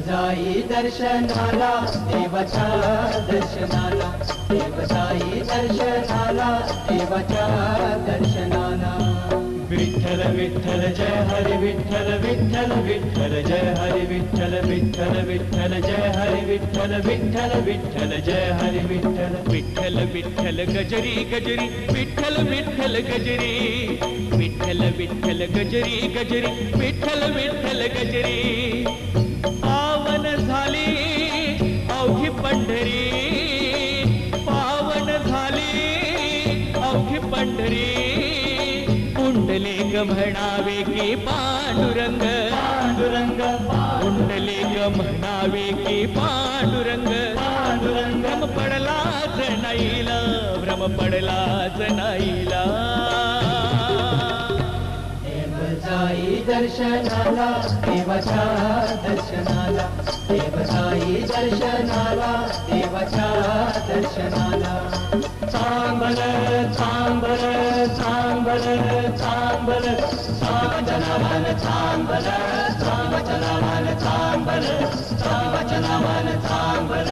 जाई दर्शनाला देवाच्या दर्शनाला, देव जाई दर्शनाला देवाच्या दर्शनाला। विठ्ठल विठ्ठल जय हरी विठ्ठल, विठ्ठल विठ्ठल जय हरी विठ्ठल, विठ्ठल विठ्ठल जय हरी विठ्ठल, विठ्ठल विठ्ठल जय हरी विठ्ठल। विठ्ठल विठ्ठल गजरी गजरी, विठ्ठल विठ्ठल गजरी, विठ्ठल विठ्ठल गजरी गजरी, विठ्ठल विठ्ठल गजरी। पावन झाली अवघी पंढरी, पावन झाली अवघी पंढरी। पुंडलिक म्हणावे की पांडुरंग, पांडुरंग पुंडलिक म्हणावे की पांडुरंग, पांडुरंग भ्रम पडलाच नाहीला, भ्रम पडलाच नाहीला। देव जाई दर्शनाला देवाच्या दर्शनाला, देव जाई दर्शनाला देवाच्या दर्शनाला। चांबल चांबल चांबल चांबल, चांबचला मन चांबल, चांबचला मन चांबल, चांबचला मन चांबल।